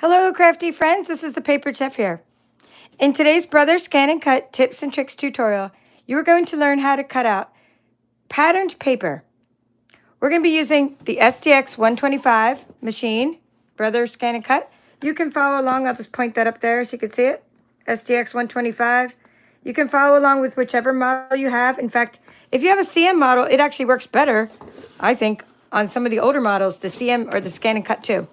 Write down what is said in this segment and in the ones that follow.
Hello, crafty friends. This is the Paper Chef here. In today's Brother Scan and Cut Tips and Tricks tutorial, you are going to learn how to cut out patterned paper. We're going to be using the SDX 125 machine, Brother Scan and Cut. You can follow along. I'll just point that up there so you can see it. SDX 125. You can follow along with whichever model you have. In fact, if you have a CM model, it actually works better, I think, on some of the older models, the CM or the Scan and Cut too.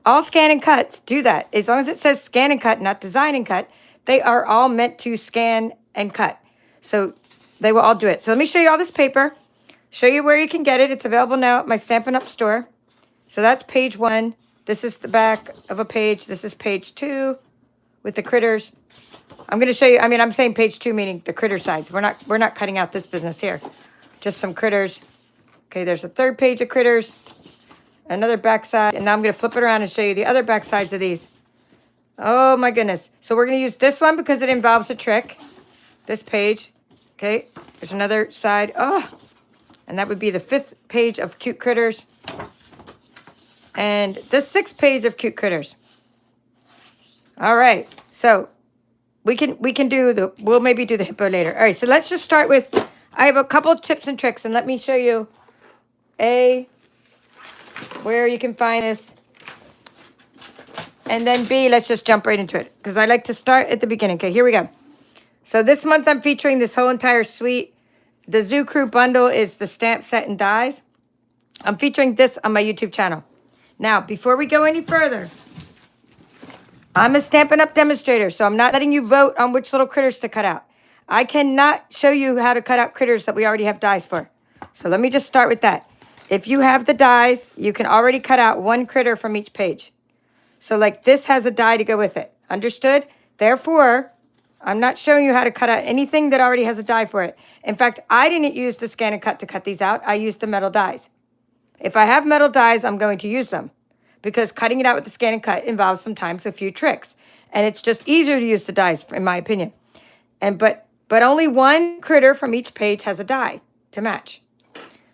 All Scan and Cuts do that. As long as it says Scan and Cut, not Design and Cut, they are all meant to scan and cut. So they will all do it. So let me show you all this paper, show you where you can get it. It's available now at my Stampin' Up store. So that's page 1. This is the back of a page. This is page 2 with the critters. I'm going to show you, I'm saying page 2 meaning the critter sides. We're not cutting out this business here. Just some critters. Okay, there's a third page of critters. Another backside, and now I'm going to flip it around and show you the other back sides of these. Oh my goodness. So we're going to use this one because it involves a trick. This page. Okay, there's another side. Oh, and that would be the 5th page of Cute Critters. And the 6th page of Cute Critters. All right, so we can we'll maybe do the hippo later. All right, so let's just start with, I have a couple of tips and tricks, and let me show you where you can find this. And then B, let's just jump right into it because I like to start at the beginning. Okay, here we go. So this month I'm featuring this whole entire suite. The Zoo Crew bundle is the stamp set and dies. I'm featuring this on my YouTube channel. Now, before we go any further, I'm a Stampin' Up demonstrator, so I'm not letting you vote on which little critters to cut out. I cannot show you how to cut out critters that we already have dies for. So let me just start with that. If you have the dies, you can already cut out one critter from each page. So like this has a die to go with it. Understood? Therefore, I'm not showing you how to cut out anything that already has a die for it. In fact, I didn't use the Scan and Cut to cut these out. I used the metal dies. If I have metal dies, I'm going to use them because cutting it out with the Scan and Cut involves sometimes a few tricks. And it's just easier to use the dies, in my opinion. And but only one critter from each page has a die to match.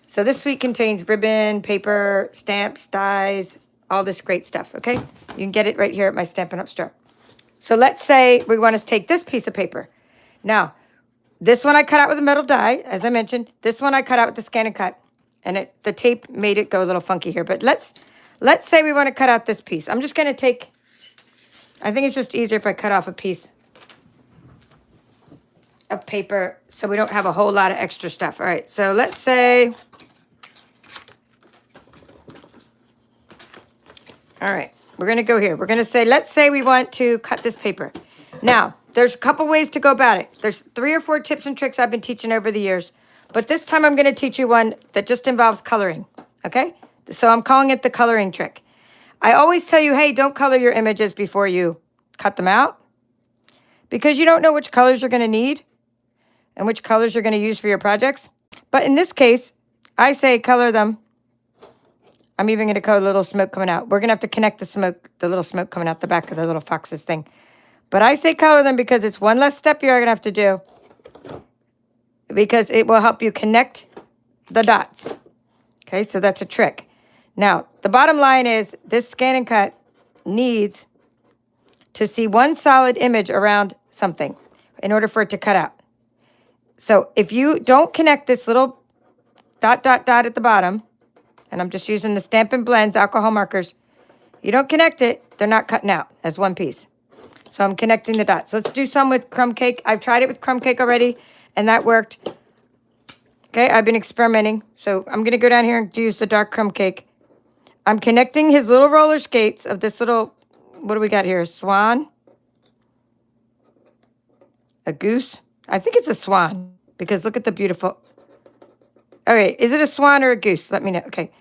So this suite contains ribbon, paper, stamps, dies, all this great stuff, okay? You can get it right here at my Stampin' Up store. So let's say we want to take this piece of paper. Now, this one I cut out with a metal die, as I mentioned. This one I cut out with the Scan and Cut. And the tape made it go a little funky here. But let's say we want to cut out this piece. I'm just going to take, I think it's just easier if I cut off a piece of paper so we don't have a whole lot of extra stuff. All right, so let's say, all right, we're going to go here. We're going to say, let's say we want to cut this paper. Now, there's a couple ways to go about it. There's 3 or 4 tips and tricks I've been teaching over the years. But this time I'm going to teach you one that just involves coloring, okay? So I'm calling it the coloring trick. I always tell you, hey, don't color your images before you cut them out because you don't know which colors you're going to need and which colors you're going to use for your projects. But in this case, I say color them. I'm even going to color a little smoke coming out. We're going to have to connect the smoke, the little smoke coming out the back of the little fox's thing. But I say color them because it's one less step you're going to have to do because it will help you connect the dots. Okay, so that's a trick. Now, the bottom line is this Scan and Cut needs to see one solid image around something in order for it to cut out. So if you don't connect this little dot, dot, dot at the bottom, and I'm just using the Stampin' Blends alcohol markers, you don't connect it, they're not cutting out as one piece. So I'm connecting the dots. Let's do some with crumb cake. I've tried it with crumb cake already, and that worked. Okay, I've been experimenting. So I'm going to go down here and use the dark crumb cake. I'm connecting his little roller skates of this little, what do we got here? A swan? A goose? I think it's a swan because look at the beautiful. Okay, is it a swan or a goose? Let me know. Okay,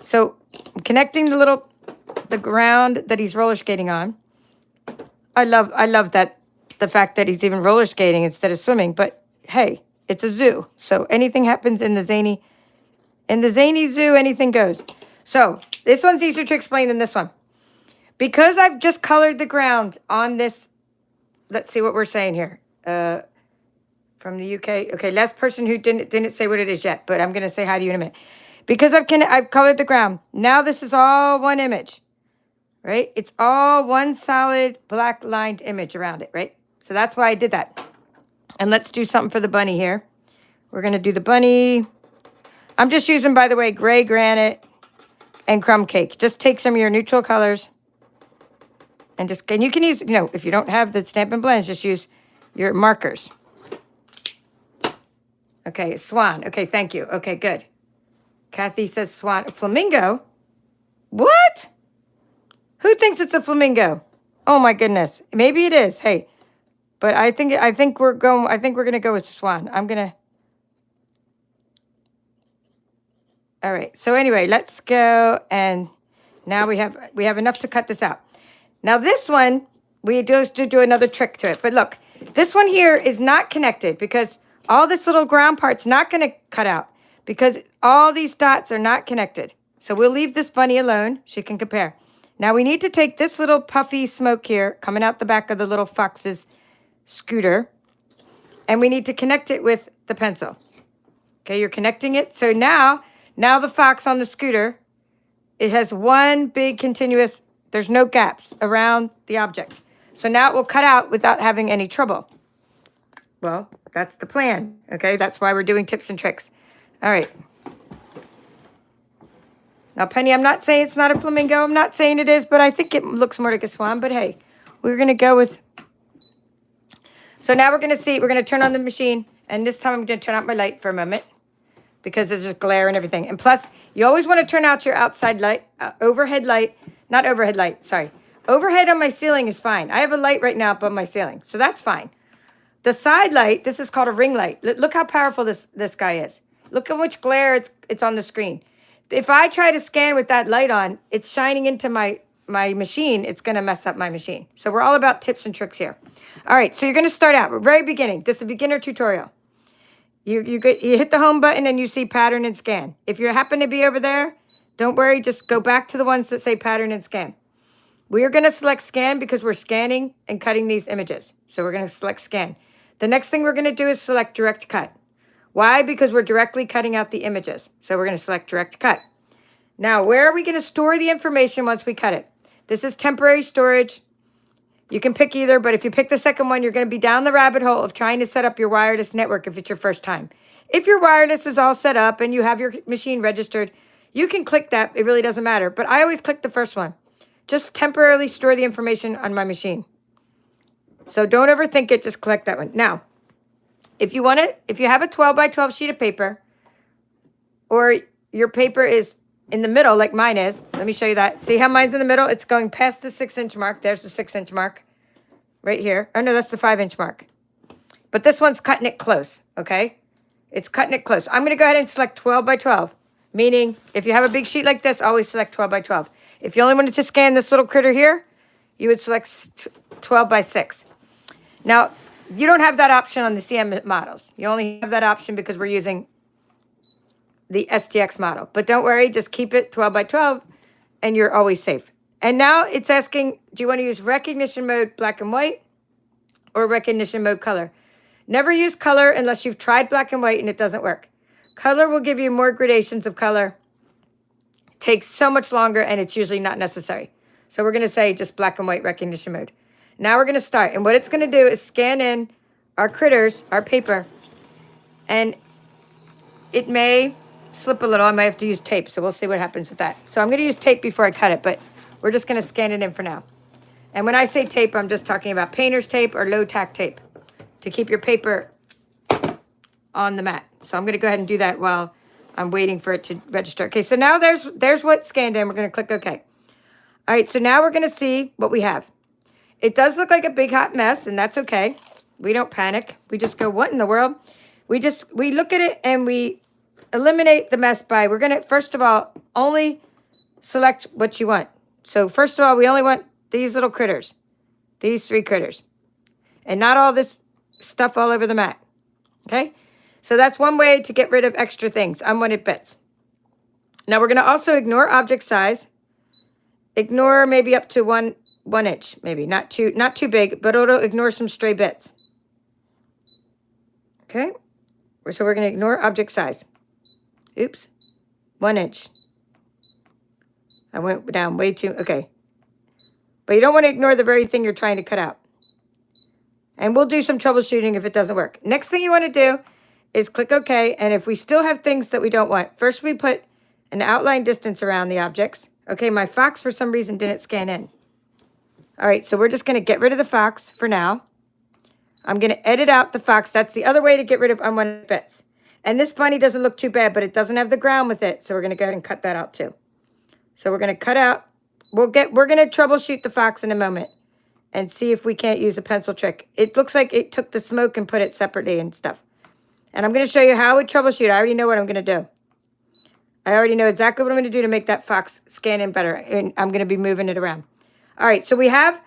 so I'm connecting the ground that he's roller skating on. I love that, the fact that he's even roller skating instead of swimming, but hey, it's a zoo. So anything happens in the zany zoo, anything goes. So this one's easier to explain than this one. Because I've just colored the ground on this, let's see what we're saying here. From the UK. Okay, last person who didn't say what it is yet, but I'm going to say hi to you in a minute. Because I've colored the ground. Now this is all one image. right? It's all one solid black lined image around it, right? So that's why I did that. And let's do something for the bunny here. We're going to do the bunny. I'm just using, by the way, gray granite and crumb cake. Just take some of your neutral colors and you can use, if you don't have the Stampin' blends, just use your markers. Okay, swan. Okay, thank you. Okay, good. Kathy says swan. Flamingo? What? Who thinks it's a flamingo? Oh my goodness. Maybe it is. Hey, but I think we're gonna go with swan. All right. So anyway, let's go, and now we have enough to cut this out. Now this one, we just do another trick to it. But look, this one here is not connected because all this little ground part's not going to cut out because all these dots are not connected. So we'll leave this bunny alone. She can compare. Now we need to take this little puffy smoke here coming out the back of the little fox's scooter, and we need to connect it with the pencil. Okay, you're connecting it. So now the fox on the scooter, it has one big continuous, there's no gaps around the object. So now it will cut out without having any trouble. Well, that's the plan, okay? That's why we're doing tips and tricks. All right. Now, Penny, I'm not saying it's not a flamingo. I'm not saying it is, but I think it looks more like a swan. But hey, we're going to go with... So now we're going to turn on the machine. And this time I'm going to turn out my light for a moment because there's just glare and everything. And plus, you always want to turn out your outside light, overhead light. Not overhead light, sorry. Overhead on my ceiling is fine. I have a light right now above my ceiling, so that's fine. The side light, this is called a ring light. Look how powerful this guy is. Look how much glare it's on the screen. If I try to scan with that light on, it's shining into my machine. It's going to mess up my machine. So we're all about tips and tricks here. All right, so you're going to start out. We're very beginning. This is a beginner tutorial. You hit the home button and you see pattern and scan. If you happen to be over there, don't worry. Just go back to the ones that say pattern and scan. We are going to select scan because we're scanning and cutting these images. So we're going to select scan. The next thing we're going to do is select direct cut. Why? Because we're directly cutting out the images. So we're going to select direct cut. Now, where are we going to store the information once we cut it? This is temporary storage. You can pick either, but if you pick the second one, you're going to be down the rabbit hole of trying to set up your wireless network if it's your first time. If your wireless is all set up and you have your machine registered, you can click that. It really doesn't matter. But I always click the first one. Just temporarily store the information on my machine. So don't overthink it. Just click that one. Now, if you have a 12 by 12 sheet of paper, or your paper is in the middle like mine is, let me show you that. See how mine's in the middle? It's going past the 6-inch mark. There's the 6-inch mark right here. Oh, no, that's the 5-inch mark. But this one's cutting it close, okay? It's cutting it close. I'm going to go ahead and select 12 by 12, meaning if you have a big sheet like this, always select 12 by 12. If you only wanted to scan this little critter here, you would select 12 by 6. Now, you don't have that option on the CM models. You only have that option because we're using the STX model. But don't worry, just keep it 12 by 12 and you're always safe. And now it's asking, do you want to use recognition mode black and white or recognition mode color? Never use color unless you've tried black and white and it doesn't work. Color will give you more gradations of color. It takes so much longer and it's usually not necessary. So we're going to say just black and white recognition mode. Now we're going to start. And what it's going to do is scan in our critters, our paper, and it may slip a little. I might have to use tape, so we'll see what happens with that. So I'm going to use tape before I cut it, but we're just going to scan it in for now. And when I say tape, I'm just talking about painter's tape or low-tack tape to keep your paper on the mat. So I'm going to go ahead and do that while I'm waiting for it to register. Okay, so now there's what scanned in. We're going to click OK. All right, so now we're going to see what we have. It does look like a big hot mess, and that's okay. We don't panic. We just go, what in the world? We look at it and we eliminate the mess by, we're going to, first of all, only select what you want. So first of all, we only want these little critters, these 3 critters, and not all this stuff all over the mat. Okay? So that's one way to get rid of extra things, unwanted bits. Now we're going to also ignore object size. Ignore maybe up to 1 inch, maybe not too big, but it'll ignore some stray bits. Okay, so we're going to ignore object size. Oops, 1 inch. I went down way too, okay. But you don't want to ignore the very thing you're trying to cut out. And we'll do some troubleshooting if it doesn't work. Next thing you want to do is click OK. And if we still have things that we don't want, first we put an outline distance around the objects. Okay, my fox for some reason didn't scan in. All right, so we're just going to get rid of the fox for now. I'm going to edit out the fox. That's the other way to get rid of unwanted bits. And this bunny doesn't look too bad, but it doesn't have the ground with it. So we're going to go ahead and cut that out too. So we're going to cut out. We're going to troubleshoot the fox in a moment and see if we can't use a pencil trick. It looks like it took the smoke and put it separately and stuff. And I'm going to show you how I would troubleshoot. I already know what I'm going to do. I already know exactly what I'm going to do to make that fox scan in better. And I'm going to be moving it around. All right, so we have,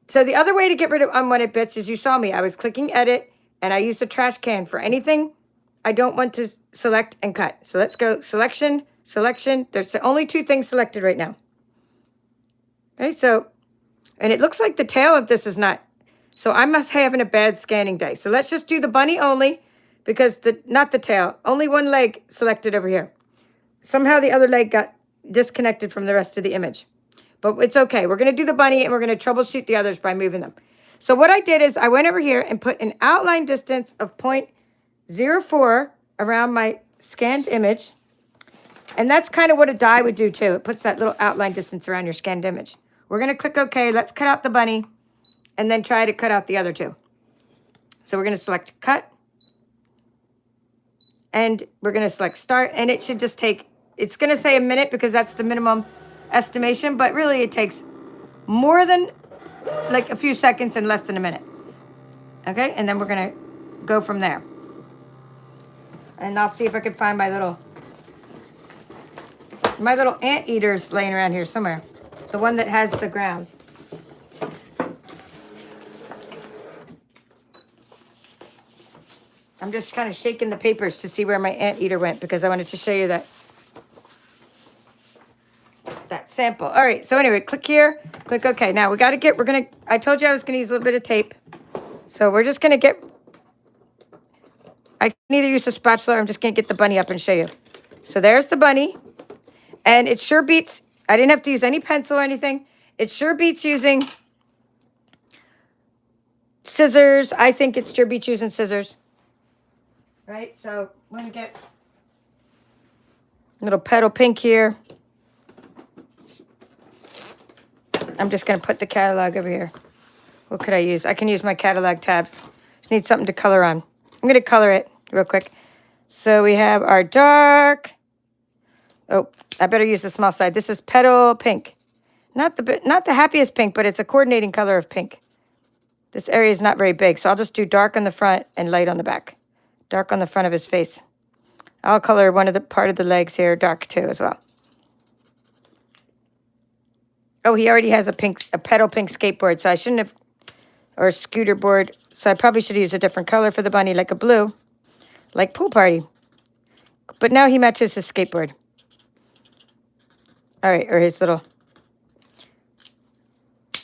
so the other way to get rid of unwanted bits is you saw me. I was clicking edit and I used the trash can for anything I don't want to select and cut. So let's go selection, selection. There's only 2 things selected right now. Okay, so, and it looks like the tail of this is not, so I must have having a bad scanning day. So let's just do the bunny only because not the tail, only one leg selected over here. Somehow the other leg got disconnected from the rest of the image. But it's okay. We're going to do the bunny and we're going to troubleshoot the others by moving them. So what I did is I went over here and put an outline distance of 0.04 around my scanned image. And that's kind of what a die would do too. It puts that little outline distance around your scanned image. We're going to click OK. Let's cut out the bunny and then try to cut out the other 2. So we're going to select cut. And we're going to select start. And it should just take, it's going to say a minute because that's the minimum estimation, but really it takes more than like a few seconds and less than a minute. Okay, and then we're gonna go from there. And I'll see if I can find my little anteaters laying around here somewhere. The one that has the ground. I'm just kind of shaking the papers to see where my anteater went because I wanted to show you that sample. All right, so anyway, click here, click OK. Now I told you I was gonna use a little bit of tape. So we're just gonna I can either use a spatula or I'm just gonna get the bunny up and show you. So there's the bunny. And it sure beats, I didn't have to use any pencil or anything. It sure beats using scissors. I think it sure beats using scissors. Right, so I'm gonna get a little petal pink here. I'm just going to put the catalog over here. What could I use? I can use my catalog tabs. Just need something to color on. I'm going to color it real quick. So we have our dark. Oh, I better use the small side. This is petal pink. Not the happiest pink, but it's a coordinating color of pink. This area is not very big, so I'll just do dark on the front and light on the back. Dark on the front of his face. I'll color part of the legs here dark too as well. Oh, he already has a petal pink skateboard, so I shouldn't have, or a scooter board. So I probably should use a different color for the bunny, like a blue, like pool party. But now he matches his skateboard. All right, or his little.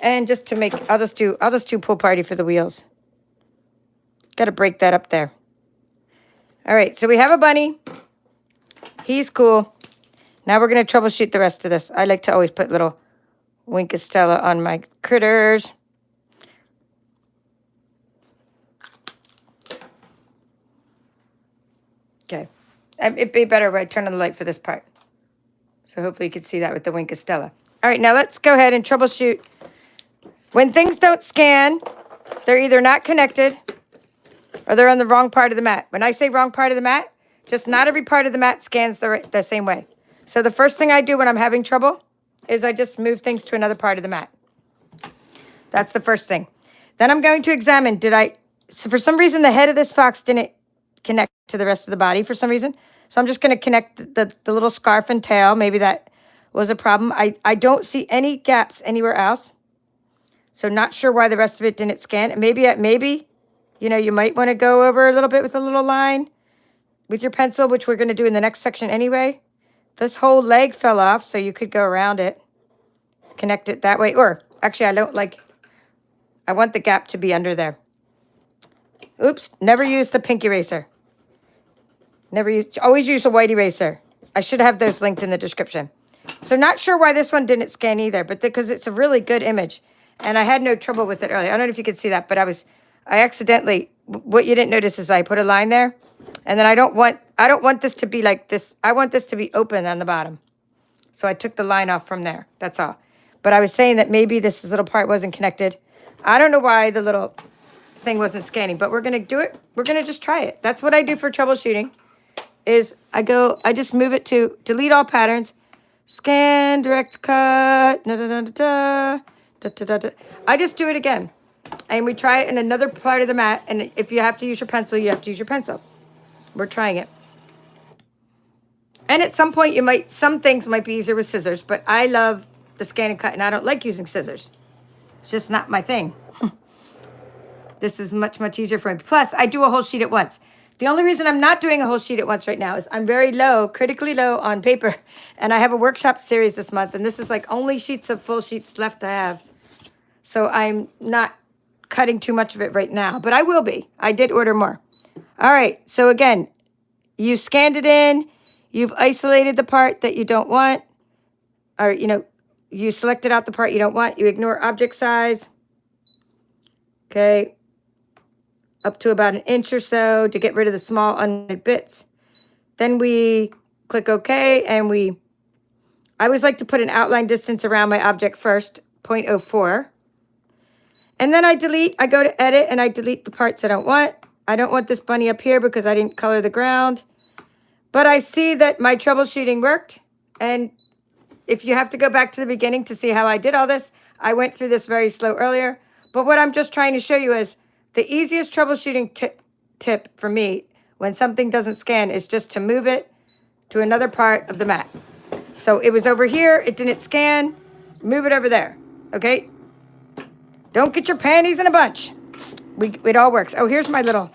And just to make, I'll just do pool party for the wheels. Got to break that up there. All right, so we have a bunny. He's cool. Now we're going to troubleshoot the rest of this. I like to always put little Winkestella on my critters. Okay. It'd be better if I turn on the light for this part. So hopefully you can see that with the Winkestella. All right, now let's go ahead and troubleshoot. When things don't scan, they're either not connected or they're on the wrong part of the mat. When I say wrong part of the mat, just not every part of the mat scans the same way. So the first thing I do when I'm having trouble is I just move things to another part of the mat. That's the first thing. Then I'm going to examine, so for some reason the head of this fox didn't connect to the rest of the body for some reason. So I'm just going to connect the little scarf and tail. Maybe that was a problem. I don't see any gaps anywhere else. So not sure why the rest of it didn't scan. Maybe, you might want to go over a little bit with a little line with your pencil, which we're going to do in the next section anyway. This whole leg fell off, so you could go around it, connect it that way. Or actually, I want the gap to be under there. Oops, never use the pink eraser. Always use a white eraser. I should have those linked in the description. So not sure why this one didn't scan either, but because it's a really good image. And I had no trouble with it earlier. I don't know if you could see that, but I accidentally, what you didn't notice is I put a line there. And then I don't want this to be like this. I want this to be open on the bottom. So I took the line off from there. That's all. But I was saying that maybe this little part wasn't connected. I don't know why the little thing wasn't scanning, but we're going to do it. We're going to just try it. That's what I do for troubleshooting is I just move it to delete all patterns, scan, direct cut, da, da, da, da, da, da, da, da. I just do it again. And we try it in another part of the mat. And if you have to use your pencil, you have to use your pencil. We're trying it. And at some point, some things might be easier with scissors, but I love the ScanNCut, and I don't like using scissors. It's just not my thing. This is much, much easier for me. Plus, I do a whole sheet at once. The only reason I'm not doing a whole sheet at once right now is I'm very low, critically low on paper, and I have a workshop series this month, and this is like only full sheets left to have. So I'm not cutting too much of it right now, but I will be. I did order more. All right, so again, you scanned it in. You've isolated the part that you don't want, or, you selected out the part you don't want. You ignore object size. Okay. Up to about 1 inch or so to get rid of the small unwanted bits. Then we click OK, and I always like to put an outline distance around my object first, 0.04. And then I go to edit, and I delete the parts I don't want. I don't want this bunny up here because I didn't color the ground. But I see that my troubleshooting worked. And if you have to go back to the beginning to see how I did all this, I went through this very slow earlier. But what I'm just trying to show you is the easiest troubleshooting tip for me when something doesn't scan is just to move it to another part of the mat. So it was over here. It didn't scan. Move it over there. Okay? Don't get your panties in a bunch. It all works. Oh, here's my little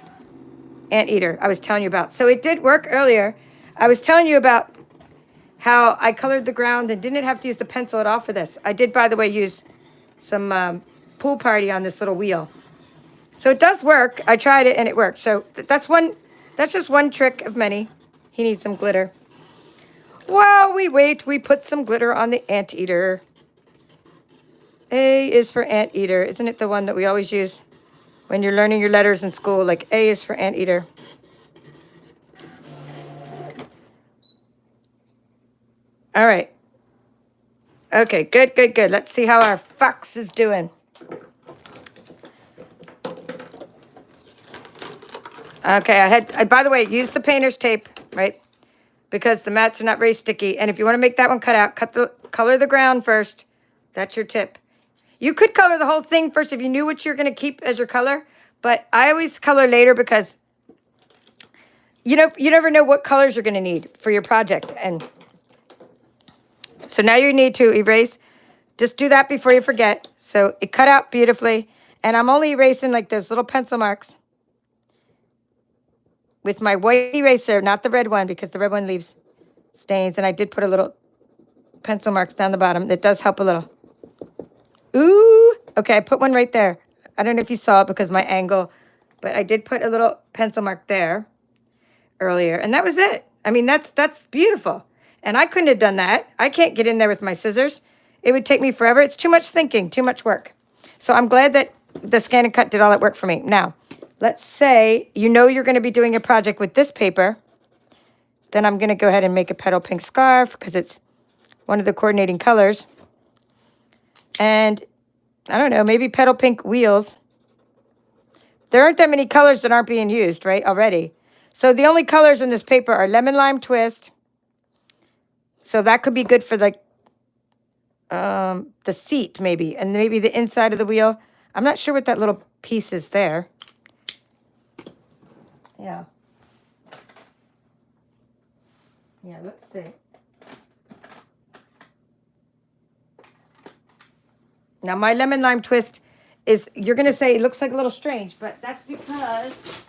anteater I was telling you about. So it did work earlier. I was telling you about how I colored the ground and didn't have to use the pencil at all for this. I did, by the way, use some pool party on this little wheel. So it does work. I tried it and it worked. So that's just one trick of many. He needs some glitter. While we wait, we put some glitter on the anteater. A is for anteater. Isn't it the one that we always use when you're learning your letters in school? Like A is for anteater. All right. Okay, good, good, good. Let's see how our fox is doing. Okay, I by the way, use the painter's tape, right? Because the mats are not very sticky. And if you want to make that one cut out, color the ground first. That's your tip. You could color the whole thing first if you knew what you're going to keep as your color. But I always color later because you never know what colors you're going to need for your project. And so now you need to erase. Just do that before you forget. So it cut out beautifully. And I'm only erasing like those little pencil marks with my white eraser, not the red one, because the red one leaves stains. And I did put a little pencil marks down the bottom. That does help a little. Ooh. Okay, I put one right there. I don't know if you saw it because my angle, but I did put a little pencil mark there earlier. And that was it. I mean, that's beautiful. And I couldn't have done that. I can't get in there with my scissors. It would take me forever. It's too much thinking, too much work. So I'm glad that the ScanNCut did all that work for me. Now, let's say you're going to be doing a project with this paper. Then I'm going to go ahead and make a petal pink scarf because it's one of the coordinating colors. And I don't know, maybe petal pink wheels. There aren't that many colors that aren't being used, right, already. So the only colors in this paper are lemon lime twist. So that could be good for like the seat maybe, and maybe the inside of the wheel. I'm not sure what that little piece is there. Yeah. Yeah, let's see. Now my lemon lime twist is, you're going to say it looks like a little strange, but that's because,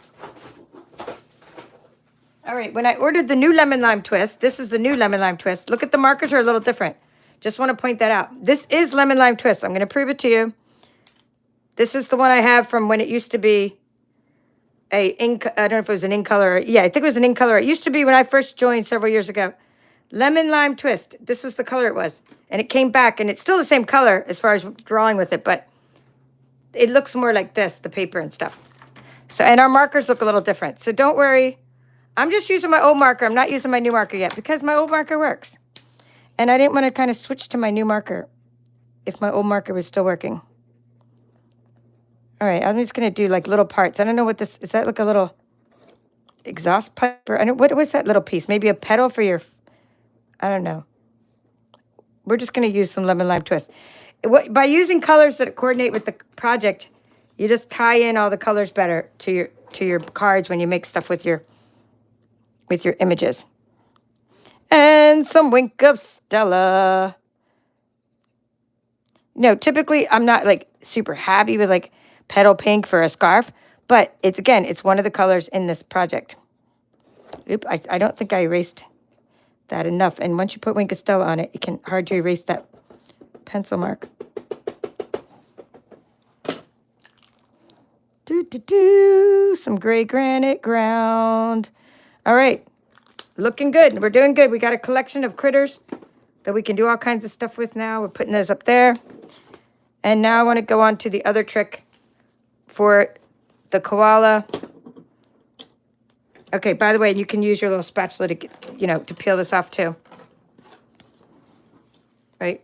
all right, when I ordered the new lemon lime twist, this is the new lemon lime twist. Look at the markers are a little different. Just want to point that out. This is lemon lime twist. I'm going to prove it to you. This is the one I have from when it used to be I don't know if it was an ink color. Yeah, I think it was an ink color. It used to be when I first joined several years ago. Lemon Lime Twist. This was the color it was. And it came back, and it's still the same color as far as drawing with it, but it looks more like this, the paper and stuff. So, and our markers look a little different. So don't worry. I'm just using my old marker. I'm not using my new marker yet because my old marker works. And I didn't want to kind of switch to my new marker if my old marker was still working. All right, I'm just going to do like little parts. I don't know what this, is that like a little exhaust pipe? Or, what was that little piece? Maybe a pedal for your, I don't know. We're just going to use some Lemon Lime Twist. By using colors that coordinate with the project, you just tie in all the colors better to your cards when you make stuff with your images. And some wink of Stella. No, typically I'm not like super happy with like petal pink for a scarf, but it's one of the colors in this project. Oop, I don't think I erased that enough. And once you put wink of Stella on it, it can hard to erase that pencil mark. Some gray granite ground. All right, looking good. We're doing good. We got a collection of critters that we can do all kinds of stuff with now. We're putting those up there. And now I want to go on to the other trick for the koala. Okay, by the way, you can use your little spatula to get, to peel this off too. Right?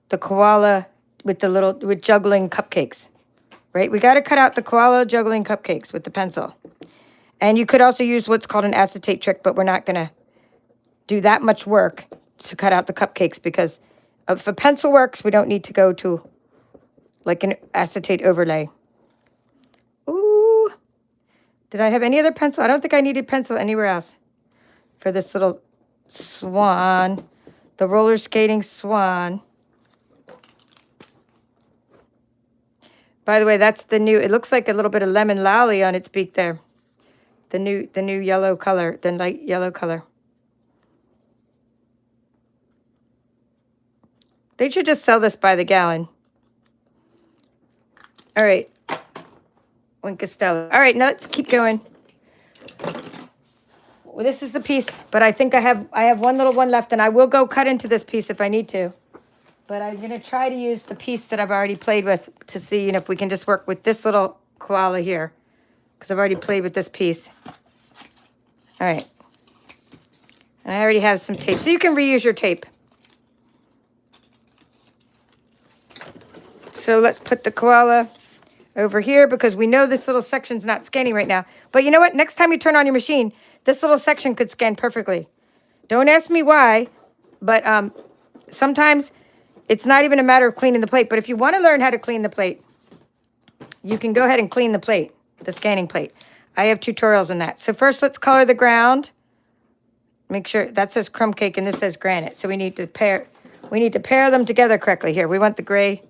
The koala with juggling cupcakes. Right? We got to cut out the koala juggling cupcakes with the pencil. And you could also use what's called an acetate trick, but we're not going to do that much work to cut out the cupcakes because if a pencil works, we don't need to go to like an acetate overlay. Ooh. Did I have any other pencil? I don't think I needed pencil anywhere else for this little swan, the roller skating swan. By the way, that's the new, it looks like a little bit of lemon lolly on its beak there. The new yellow color, the light yellow color. They should just sell this by the gallon. All right. Wink of Stella. All right, now let's keep going. Well, this is the piece, but I think I have one little one left, and I will go cut into this piece if I need to. But I'm going to try to use the piece that I've already played with to see if we can just work with this little koala here. Because I've already played with this piece. All right. And I already have some tape. So you can reuse your tape. So let's put the koala over here because we know this little section's not scanning right now. But you know what? Next time you turn on your machine, this little section could scan perfectly. Don't ask me why, but sometimes it's not even a matter of cleaning the plate. But if you want to learn how to clean the plate, you can go ahead and clean the plate, the scanning plate. I have tutorials on that. So first, let's color the ground. Make sure that says crumb cake and this says granite. So we need to pair them together correctly here. We want the gray.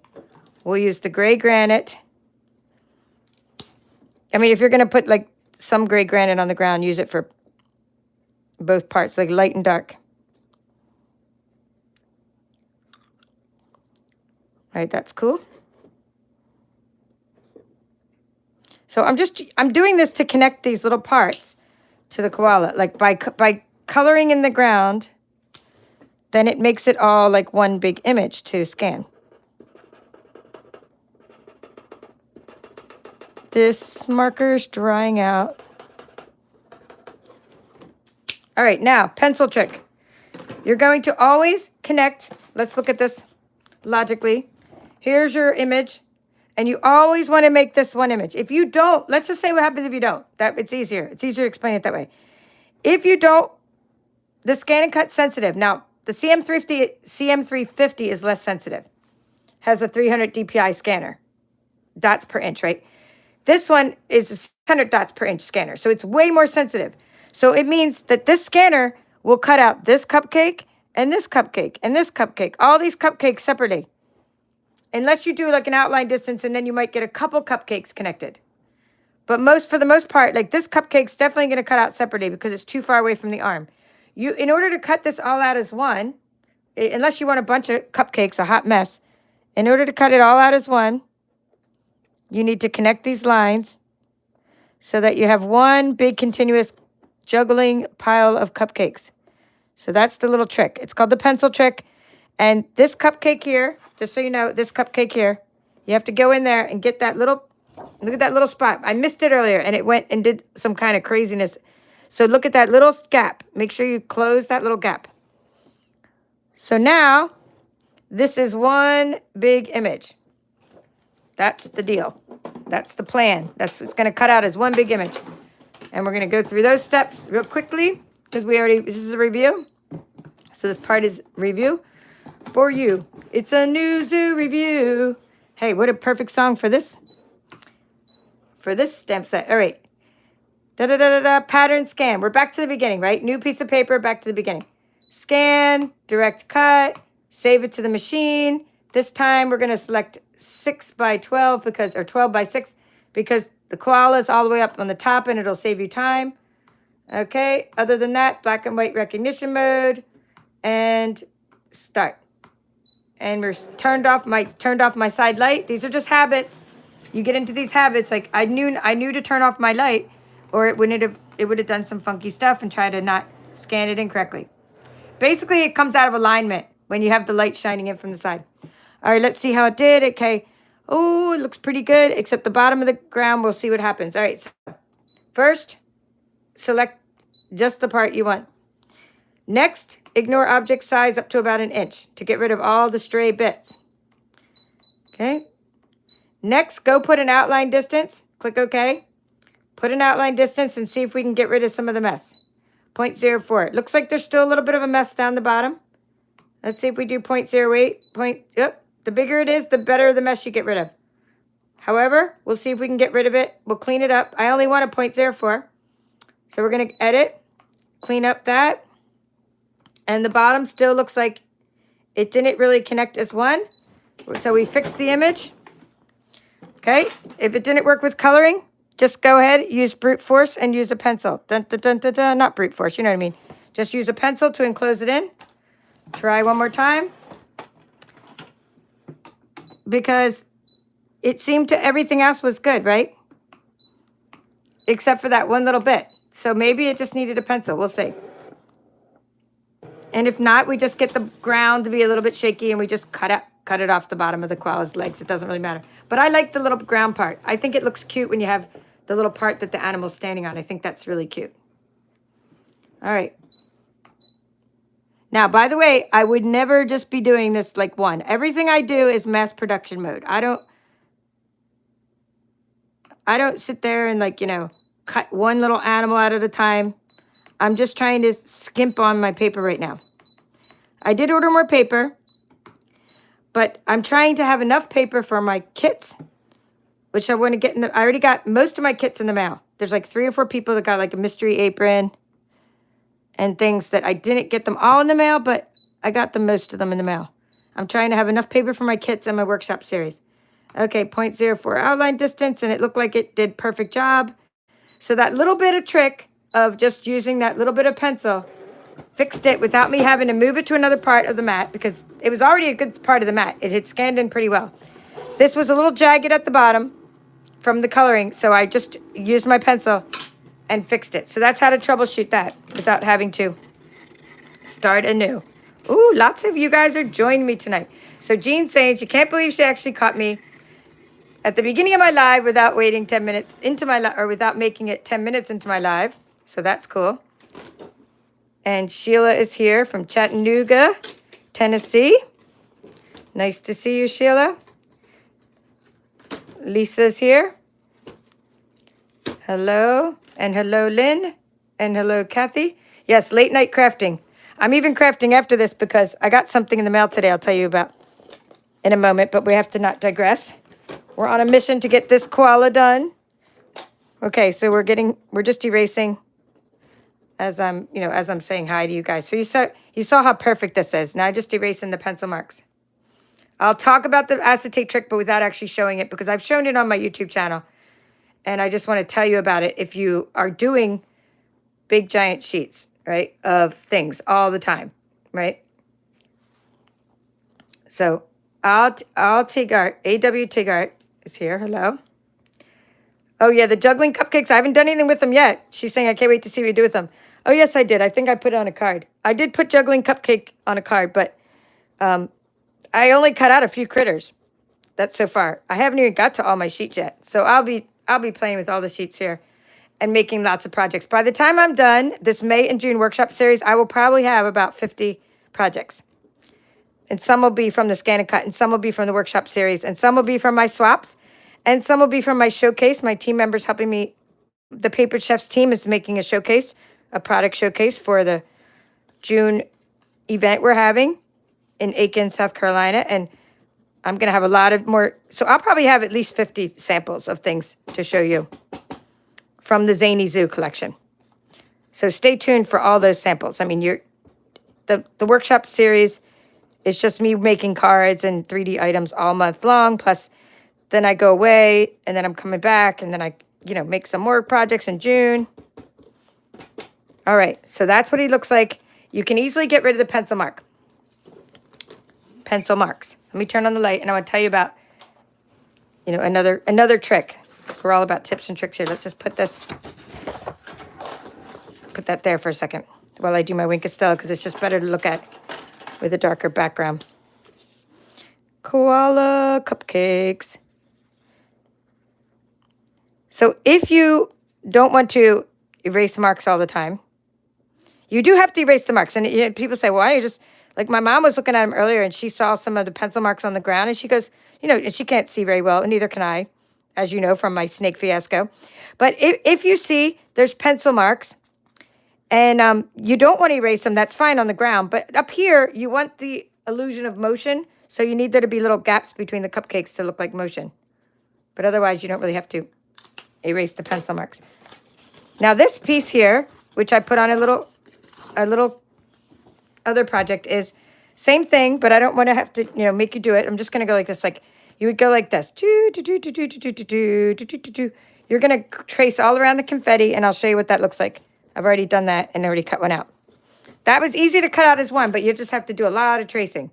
We'll use the gray granite. I mean, if you're going to put like some gray granite on the ground, use it for both parts, like light and dark. All right, that's cool. So I'm doing this to connect these little parts to the koala, like by coloring in the ground, then it makes it all like one big image to scan. This marker's drying out. All right, now, pencil trick. You're going to always connect. Let's look at this logically. Here's your image, and you always want to make this one image. If you don't, let's just say what happens if you don't. It's easier. It's easier to explain it that way. If you don't, the ScanNCut sensitive. Now, the CM350 is less sensitive. Has a 300 DPI scanner. Dots per inch, right? This one is a 600 dots per inch scanner, so it's way more sensitive. So it means that this scanner will cut out this cupcake and this cupcake and this cupcake, all these cupcakes separately. Unless you do like an outline distance, and then you might get a couple cupcakes connected. But for the most part, like this cupcake's definitely going to cut out separately because it's too far away from the arm. In order to cut this all out as one, unless you want a bunch of cupcakes, a hot mess, in order to cut it all out as one, you need to connect these lines so that you have one big continuous juggling pile of cupcakes. So that's the little trick. It's called the pencil trick. And this cupcake here, just so you know, this cupcake here, you have to go in there and get that little, look at that little spot. I missed it earlier and it went and did some kind of craziness. So look at that little gap. Make sure you close that little gap. So now, this is one big image. That's the deal. That's the plan. It's going to cut out as one big image. And we're going to go through those steps real quickly because this is a review. So this part is review for you. It's a new zoo review. Hey, what a perfect song for this stamp set. All right. Pattern scan. We're back to the beginning, right? New piece of paper, back to the beginning. Scan, direct cut, save it to the machine. This time we're going to select 6 by 12 or 12 by 6 because the koala is all the way up on the top and it'll save you time. Okay, other than that, black and white recognition mode and start. And we're turned off my side light. These are just habits. You get into these habits. Like I knew to turn off my light or it would have done some funky stuff and try to not scan it incorrectly. Basically, it comes out of alignment when you have the light shining in from the side. All right, let's see how it did. Okay. Oh, it looks pretty good, except the bottom of the ground. We'll see what happens. All right, so first, select just the part you want. Next, ignore object size up to about 1 inch to get rid of all the stray bits. Okay. Next, go put an outline distance. Click OK. Put an outline distance and see if we can get rid of some of the mess. 0.04. It looks like there's still a little bit of a mess down the bottom. Let's see if we do 0.08. Yep. The bigger it is, the better the mess you get rid of. However, we'll see if we can get rid of it. We'll clean it up. I only want a 0.04. So we're going to edit, clean up that. And the bottom still looks like it didn't really connect as one. So we fixed the image. Okay. If it didn't work with coloring, just go ahead, use brute force and use a pencil. Dun, dun, dun, dun, dun. Not brute force, you know what I mean. Just use a pencil to enclose it in. Try one more time. Because it seemed to everything else was good, right? Except for that one little bit. So maybe it just needed a pencil. We'll see. And if not, we just get the ground to be a little bit shaky and we just cut it off the bottom of the koala's legs. It doesn't really matter. But I like the little ground part. I think it looks cute when you have the little part that the animal's standing on. I think that's really cute. All right. Now, by the way, I would never just be doing this like one. Everything I do is mass production mode. I don't sit there and like, cut one little animal out at a time. I'm just trying to skimp on my paper right now. I did order more paper, but I'm trying to have enough paper for my kits, which I want to get I already got most of my kits in the mail. There's like 3 or 4 people that got like a mystery apron and things that I didn't get them all in the mail, but I got most of them in the mail. I'm trying to have enough paper for my kits and my workshop series. Okay, 0.04 outline distance, and it looked like it did perfect job. So that little bit of trick of just using that little bit of pencil fixed it without me having to move it to another part of the mat because it was already a good part of the mat. It had scanned in pretty well. This was a little jagged at the bottom from the coloring, so I just used my pencil and fixed it. So that's how to troubleshoot that without having to start anew. Ooh, lots of you guys are joining me tonight. So Jean's saying she can't believe she actually caught me at the beginning of my live without waiting 10 minutes into my live, or without making it 10 minutes into my live. So that's cool. And Sheila is here from Chattanooga, Tennessee. Nice to see you, Sheila. Lisa's here. Hello. And hello, Lynn. And hello, Kathy. Yes, late night crafting. I'm even crafting after this because I got something in the mail today I'll tell you about in a moment, but we have to not digress. We're on a mission to get this koala done. Okay, so we're just erasing as I'm saying hi to you guys. So you saw how perfect this is. Now just erasing the pencil marks. I'll talk about the acetate trick, but without actually showing it because I've shown it on my YouTube channel. And I just want to tell you about it if you are doing big giant sheets, right, of things all the time, right? So I'll Tigart, AW Tigart is here. Hello. Oh, yeah, the juggling cupcakes. I haven't done anything with them yet. She's saying, I can't wait to see what you do with them. Oh, yes, I did. I think I put it on a card. I did put juggling cupcake on a card, but I only cut out a few critters. That's so far. I haven't even got to all my sheets yet. So I'll be playing with all the sheets here and making lots of projects. By the time I'm done this May and June workshop series, I will probably have about 50 projects. And some will be from the ScanNCut, and some will be from the workshop series, and some will be from my swaps, and some will be from my showcase. My team members helping me. The Paper Chefs team is making a showcase, a product showcase for the June event we're having in Aiken, South Carolina. And I'm going to have a lot of more. So I'll probably have at least 50 samples of things to show you from the Zany Zoo collection. So stay tuned for all those samples. I mean, the workshop series is just me making cards and 3D items all month long. Plus, then I go away, and then I'm coming back, and then I, make some more projects in June. All right, so that's what he looks like. You can easily get rid of the pencil mark. Pencil marks. Let me turn on the light, and I want to tell you about, another trick. We're all about tips and tricks here. Let's just put that there for a second while I do my Wink of Stella, because it's just better to look at with a darker background. Koala cupcakes. So if you don't want to erase marks all the time, you do have to erase the marks. And people say, well, why don't you just, like my mom was looking at them earlier, and she saw some of the pencil marks on the ground, and she goes, and she can't see very well, and neither can I, as you know from my snake fiasco. But if you see there's pencil marks, and you don't want to erase them, that's fine on the ground. But up here, you want the illusion of motion, so you need there to be little gaps between the cupcakes to look like motion. But otherwise, you don't really have to erase the pencil marks. Now this piece here, which I put on a little other project, is same thing, but I don't want to have to, make you do it. I'm just going to go like this. Like you would go like this. You're going to trace all around the confetti, and I'll show you what that looks like. I've already done that and already cut one out. That was easy to cut out as one, but you just have to do a lot of tracing.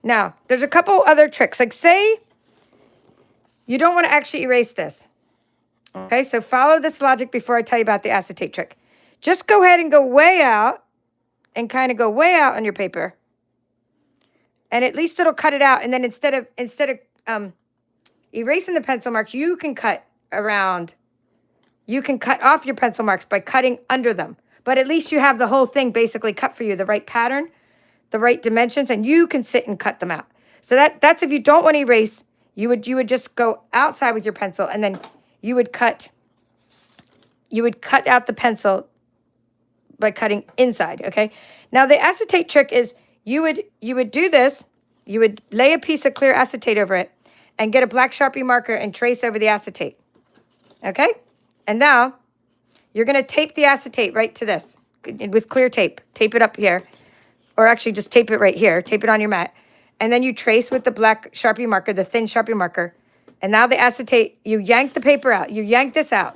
Now, there's a couple other tricks. Like say you don't want to actually erase this. Okay, so follow this logic before I tell you about the acetate trick. Just go ahead and go way out and kind of go way out on your paper. And at least it'll cut it out. And then instead of erasing the pencil marks, you can cut around. You can cut off your pencil marks by cutting under them. But at least you have the whole thing basically cut for you, the right pattern, the right dimensions, and you can sit and cut them out. So that's if you don't want to erase, you would just go outside with your pencil, and then you would cut out the pencil by cutting inside, okay? Now the acetate trick is you would do this, you would lay a piece of clear acetate over it and get a black Sharpie marker and trace over the acetate. Okay? And now you're going to tape the acetate right to this with clear tape. Tape it up here, or actually just tape it right here. Tape it on your mat. And then you trace with the black Sharpie marker, the thin Sharpie marker. And now the acetate, you yank the paper out. You yank this out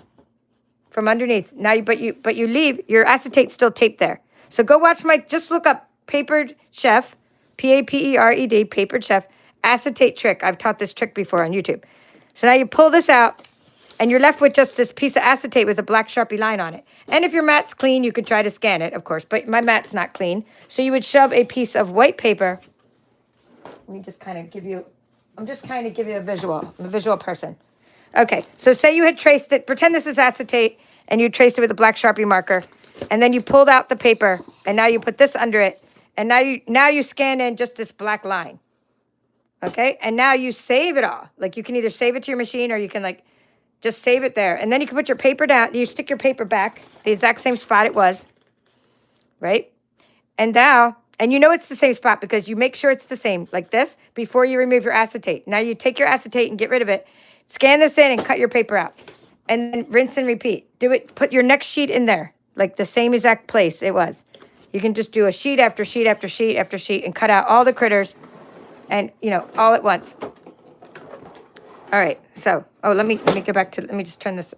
from underneath. Now, but you leave your acetate still taped there. So go watch just look up Papered Chef, P-A-P-E-R-E-D, Papered Chef, acetate trick. I've taught this trick before on YouTube. So now you pull this out, and you're left with just this piece of acetate with a black Sharpie line on it. And if your mat's clean, you could try to scan it, of course. But my mat's not clean. So you would shove a piece of white paper. Let me just kind of give you, I'm just kind of give you a visual. I'm a visual person. Okay, so say you had traced it. Pretend this is acetate, and you traced it with a black Sharpie marker. And then you pulled out the paper, and now you put this under it. And now you scan in just this black line. Okay, and now you save it all. Like you can either save it to your machine, or you can like just save it there. And then you can put your paper down. You stick your paper back the exact same spot it was, right? And now, and you know it's the same spot because you make sure it's the same, like this, before you remove your acetate. Now you take your acetate and get rid of it. Scan this in and cut your paper out. And then rinse and repeat. Do it, put your next sheet in there, like the same exact place it was. You can just do a sheet after sheet after sheet after sheet and cut out all the critters and, all at once. All right, so, let me go back to, let me just turn this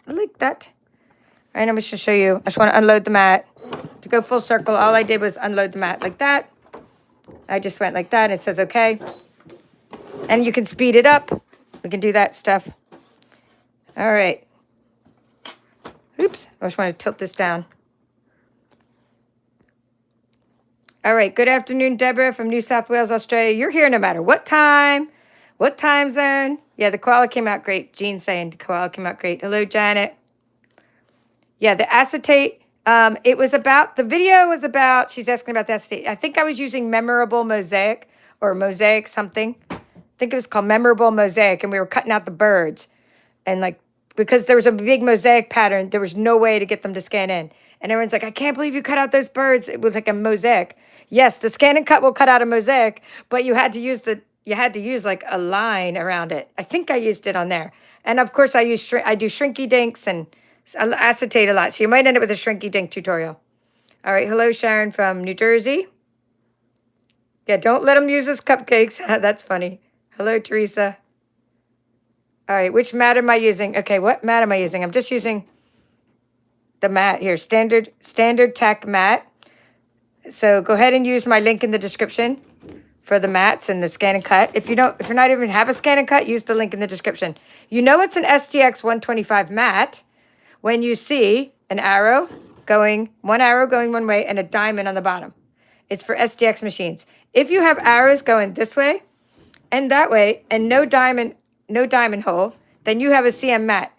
like that. All right, I'm just going to show you. I just want to unload the mat. To go full circle, all I did was unload the mat like that. I just went like that. It says okay. And you can speed it up. We can do that stuff. All right. Oops, I just want to tilt this down. All right, good afternoon, Deborah from New South Wales, Australia. You're here no matter what time zone. Yeah, the koala came out great. Jean's saying the koala came out great. Hello, Janet. Yeah, the acetate, it was about, the video was about, she's asking about the acetate. I think I was using Memorable Mosaic or Mosaic something. I think it was called Memorable Mosaic, and we were cutting out the birds. And like, because there was a big mosaic pattern, there was no way to get them to scan in. And everyone's like, I can't believe you cut out those birds with like a mosaic. Yes, the ScanNCut will cut out a mosaic, but you had to use like a line around it. I think I used it on there. And of course I do shrinky dinks and acetate a lot. So you might end up with a shrinky dink tutorial. All right, hello Sharon from New Jersey. Yeah, don't let them use as cupcakes. That's funny. Hello Teresa. All right, which mat am I using? Okay, what mat am I using? I'm just using the mat here, standard tack mat. So go ahead and use my link in the description for the mats and the ScanNCut. If you're not even have a ScanNCut, use the link in the description. You know it's an STX 125 mat when you see one arrow going one way and a diamond on the bottom. It's for STX machines. If you have arrows going this way and that way and no diamond hole, then you have a CM mat.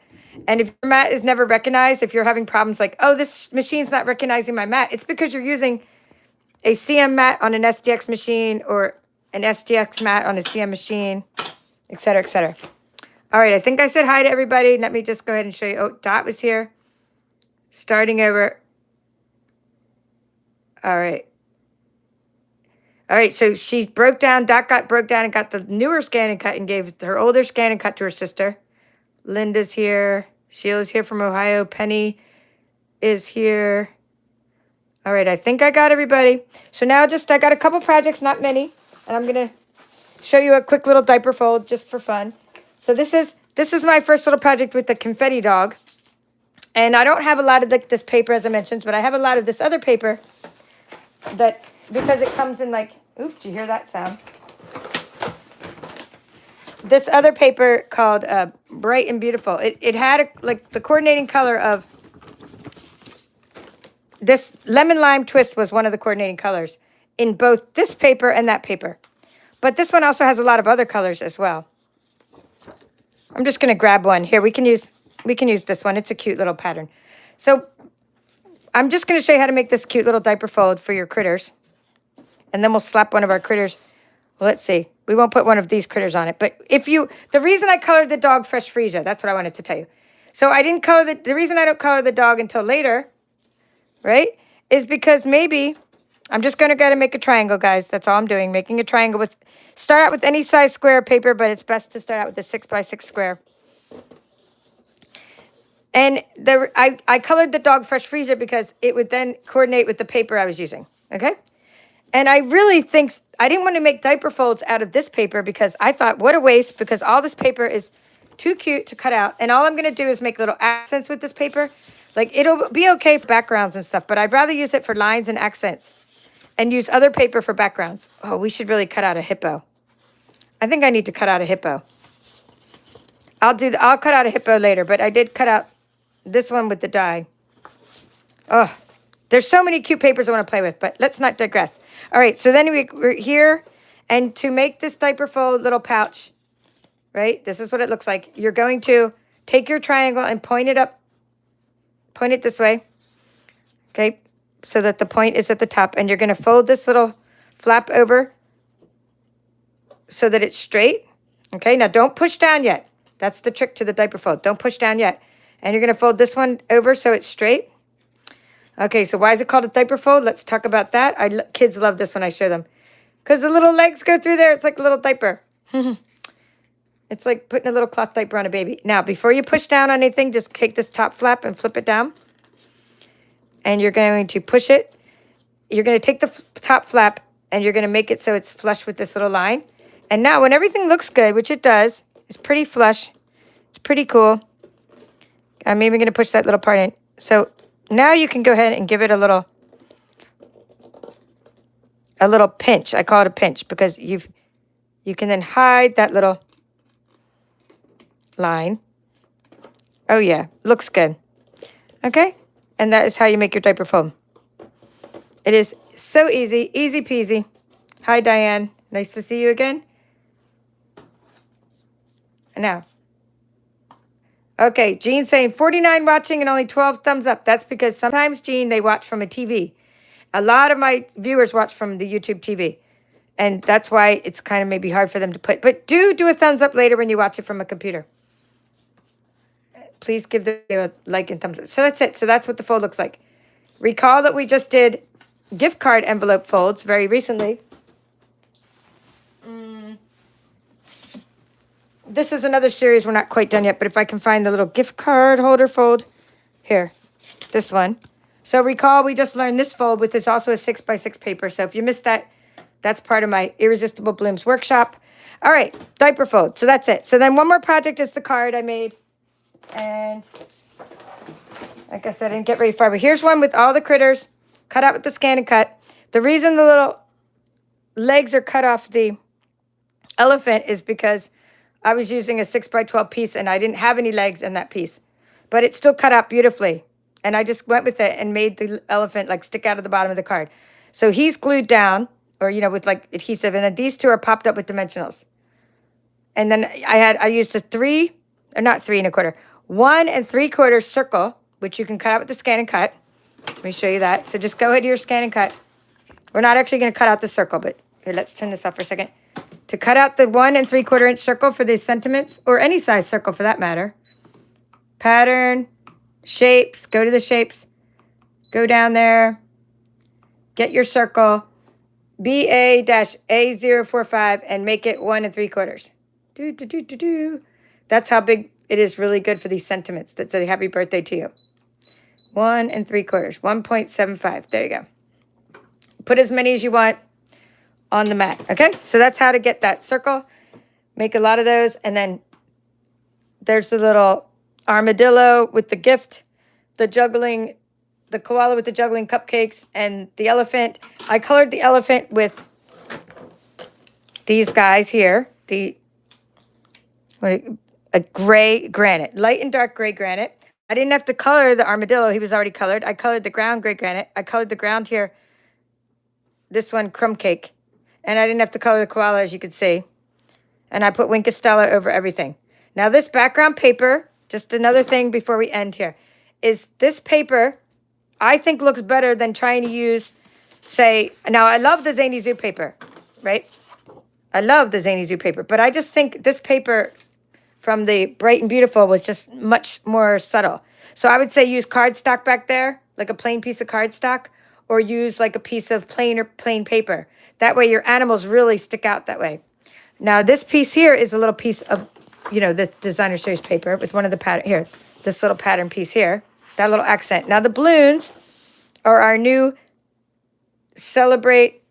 And if your mat is never recognized, if you're having problems like, oh, this machine's not recognizing my mat, it's because you're using a CM mat on an STX machine or an STX mat on a CM machine, et cetera, et cetera. All right, I think I said hi to everybody. Let me just go ahead and show you. Oh, Dot was here. Starting over. All right. All right, so she broke down, Dot broke down and got the newer ScanNCut and gave her older ScanNCut to her sister. Linda's here. Sheila's here from Ohio. Penny is here. All right, I think I got everybody. So now I got a couple projects, not many, and I'm going to show you a quick little diaper fold just for fun. So this is my first little project with the confetti dog. And I don't have a lot of this paper, as I mentioned, but I have a lot of this other paper that, because it comes in like, oops, did you hear that sound? This other paper called Bright and Beautiful. It had the coordinating color of this lemon lime twist was one of the coordinating colors in both this paper and that paper. But this one also has a lot of other colors as well. I'm just going to grab one. Here, we can use this one. It's a cute little pattern. So I'm just going to show you how to make this cute little diaper fold for your critters. And then we'll slap one of our critters. Well, let's see. We won't put one of these critters on it. But the reason I colored the dog Fresh Freesia, that's what I wanted to tell you. So I didn't color the reason I don't color the dog until later, right, is because maybe I'm just going to go to make a triangle, guys. That's all I'm doing, making a triangle start out with any size square paper, but it's best to start out with a 6x6 square. And I colored the dog Fresh Freesia because it would then coordinate with the paper I was using, okay? And I really think, I didn't want to make diaper folds out of this paper because I thought, what a waste, because all this paper is too cute to cut out. And all I'm going to do is make little accents with this paper. Like, it'll be okay for backgrounds and stuff, but I'd rather use it for lines and accents and use other paper for backgrounds. Oh, we should really cut out a hippo. I think I need to cut out a hippo. I'll cut out a hippo later, but I did cut out this one with the die. Oh, there's so many cute papers I want to play with, but let's not digress. All right, so then we're here, and to make this diaper fold little pouch, right, this is what it looks like. You're going to take your triangle and point it up, point it this way, okay, so that the point is at the top, and you're going to fold this little flap over so that it's straight, okay? Now, don't push down yet. That's the trick to the diaper fold. Don't push down yet. And you're going to fold this one over so it's straight. Okay, so why is it called a diaper fold? Let's talk about that. Kids love this when I show them. Because the little legs go through there. It's like a little diaper. It's like putting a little cloth diaper on a baby. Now, before you push down on anything, just take this top flap and flip it down. And you're going to push it. You're going to take the top flap and you're going to make it so it's flush with this little line. And now when everything looks good, which it does, it's pretty flush. It's pretty cool. I'm even going to push that little part in. So now you can go ahead and give it a little pinch. I call it a pinch because you can then hide that little line. Oh, yeah. Looks good. Okay? And that is how you make your diaper fold. It is so easy. Easy peasy. Hi, Diane. Nice to see you again. Now. Okay, Jean's saying 49 watching and only 12 thumbs up. That's because sometimes, Jean, they watch from a TV. A lot of my viewers watch from the YouTube TV. And that's why it's kind of maybe hard for them to put. But do a thumbs up later when you watch it from a computer. Please give the video a like and thumbs up. So that's it. So that's what the fold looks like. Recall that we just did gift card envelope folds very recently. This is another series. We're not quite done yet. But if I can find the little gift card holder fold. Here. This one. So recall we just learned this fold, which is also a 6x6 paper. So if you missed that, that's part of my Irresistible Blooms workshop. All right, diaper fold. So that's it. So then one more project is the card I made. And like I said, I didn't get very far. But here's one with all the critters cut out with the ScanNCut. The reason the little legs are cut off the elephant is because I was using a 6x12 piece and I didn't have any legs in that piece. But it's still cut out beautifully. And I just went with it and made the elephant like stick out of the bottom of the card. So he's glued down. Or, you know, with like adhesive. And then these two are popped up with dimensionals. And then I used a 3, or not 3 1/4, 1 3/4 circle, which you can cut out with the ScanNCut. Let me show you that. So just go ahead to your ScanNCut. We're not actually going to cut out the circle, but here, let's turn this off for a second. To cut out the 1 3/4 inch circle for these sentiments, or any size circle for that matter. Pattern, shapes, go to the shapes, go down there, get your circle. BA-A045 and make it 1 3/4. That's how big it is. Really good for these sentiments that say happy birthday to you. 1 3/4, 1.75. There you go. Put as many as you want on the mat. Okay, so that's how to get that circle. Make a lot of those, and then there's the little armadillo with the gift, the juggling. The koala with the juggling cupcakes, and the elephant. I colored the elephant with these guys here. A gray granite, light and dark gray granite. I didn't have to color the armadillo. He was already colored. I colored the ground gray granite. I colored the ground here. This one, crumb cake. And I didn't have to color the koala, as you could see. And I put Wink Stella over everything. Now this background paper, just another thing before we end here, is this paper I think looks better than trying to use, say, now I love the Zany Zoo paper, right? I love the Zany Zoo paper, but I just think this paper from the Bright and Beautiful was just much more subtle. So I would say use cardstock back there, like a plain piece of cardstock, or use like a piece of plain paper. That way your animals really stick out that way. Now this piece here is a little piece of, you know, this designer series paper with one of the pattern, here, this little pattern piece here. That little accent. Now the balloons are our new Celebrate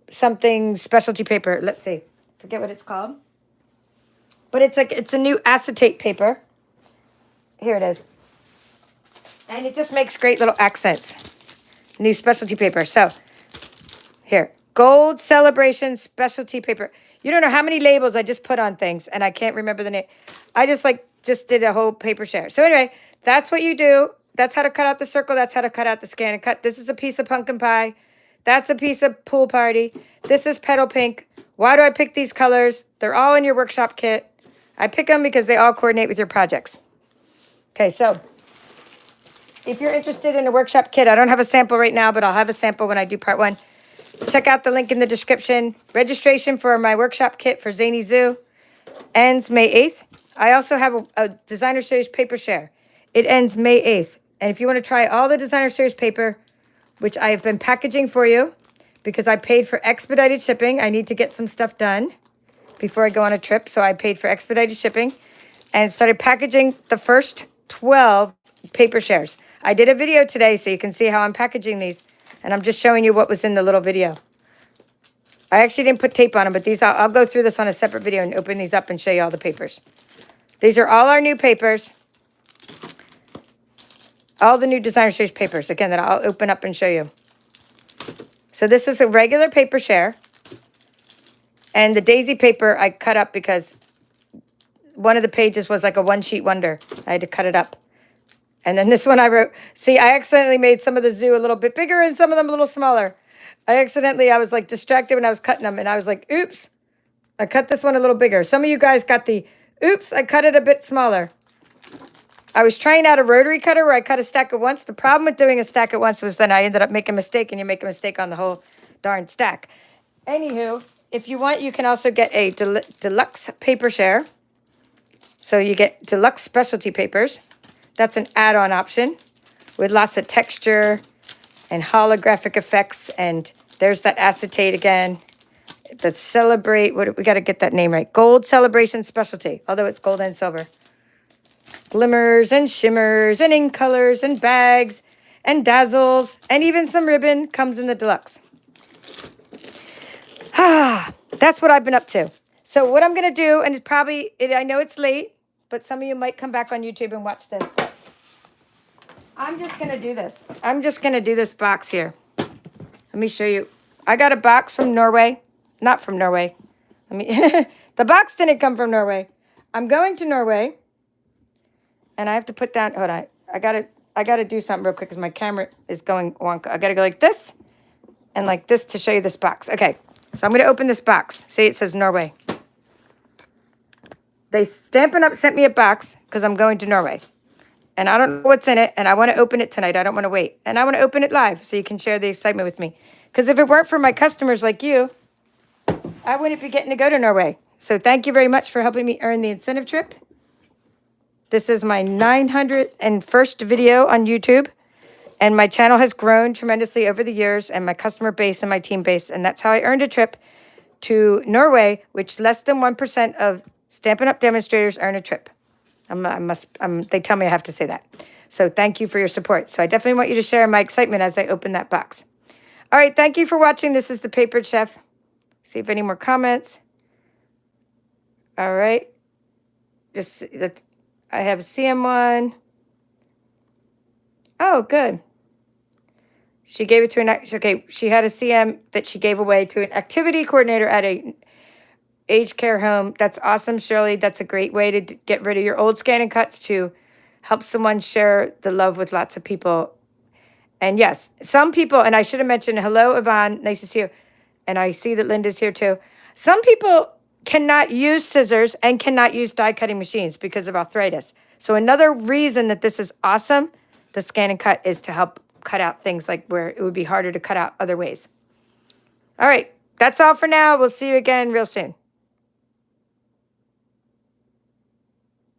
something specialty paper. Let's see. Forget what it's called. But it's like it's a new acetate paper. Here it is. And it just makes great little accents. New specialty paper. So here. Gold Celebration specialty paper. You don't know how many labels I just put on things and I can't remember the name. I just did a whole paper share. So anyway, that's what you do. That's how to cut out the circle. That's how to cut out the ScanNCut. This is a piece of pumpkin pie. That's a piece of pool party. This is petal pink. Why do I pick these colors? They're all in your workshop kit. I pick them because they all coordinate with your projects. Okay, so if you're interested in a workshop kit, I don't have a sample right now, but I'll have a sample when I do part 1. Check out the link in the description. Registration for my workshop kit for Zany Zoo ends May 8th. I also have a designer series paper share. It ends May 8th. And if you want to try all the designer series paper, which I have been packaging for you because I paid for expedited shipping. I need to get some stuff done before I go on a trip. So I paid for expedited shipping and started packaging the first 12 paper shares. I did a video today so you can see how I'm packaging these. And I'm just showing you what was in the little video. I actually didn't put tape on them, but these I'll go through this on a separate video and open these up and show you all the papers. These are all our new papers. All the new designer series papers, again, that I'll open up and show you. So this is a regular paper share. And the daisy paper I cut up because one of the pages was like a one-sheet wonder. I had to cut it up. And then this one I wrote, see, I accidentally made some of the zoo a little bit bigger and some of them a little smaller. I was like distracted when I was cutting them, and I was like, oops, I cut this one a little bigger. Some of you guys got the, oops, I cut it a bit smaller. I was trying out a rotary cutter where I cut a stack at once. The problem with doing a stack at once was then I ended up making a mistake, and you make a mistake on the whole darn stack. Anywho, if you want, you can also get a deluxe paper share. So you get deluxe specialty papers. That's an add-on option with lots of texture and holographic effects. And there's that acetate again. The Celebrate, we got to get that name right. Gold Celebration Specialty, although it's gold and silver. Glimmers and shimmers and ink colors and bags and dazzles and even some ribbon comes in the deluxe. That's what I've been up to. So what I'm going to do, and I know it's late, but some of you might come back on YouTube and watch this. I'm just going to do this. I'm just going to do this box here. Let me show you. I got a box from Norway. Not from Norway. The box didn't come from Norway. I'm going to Norway. And I have to put down, hold on. I gotta do something real quick because my camera is going wonka. I gotta go like this and like this to show you this box. Okay, so I'm gonna open this box. See, it says Norway. Stampin' Up sent me a box because I'm going to Norway. And I don't know what's in it, and I want to open it tonight. I don't want to wait. And I want to open it live so you can share the excitement with me. Because if it weren't for my customers like you, I wouldn't be getting to go to Norway. So thank you very much for helping me earn the incentive trip. This is my 901st video on YouTube, and my channel has grown tremendously over the years, and my customer base and my team base, and that's how I earned a trip to Norway, which less than 1% of Stampin' Up! Demonstrators earn a trip. They tell me I have to say that. So thank you for your support. So I definitely want you to share my excitement as I open that box. All right, thank you for watching. This is the Papered Chef. See if any more comments. All right. I have a CM1. Oh, good. She gave it to okay, she had a CM that she gave away to an activity coordinator at a aged care home. That's awesome, Shirley. That's a great way to get rid of your old ScanNCuts to help someone share the love with lots of people. And yes, some people, and I should have mentioned, hello, Yvonne. Nice to see you. And I see that Linda's here too. Some people cannot use scissors and cannot use die cutting machines because of arthritis. So another reason that this is awesome, the ScanNCut, is to help cut out things like where it would be harder to cut out other ways. All right, that's all for now. We'll see you again real soon.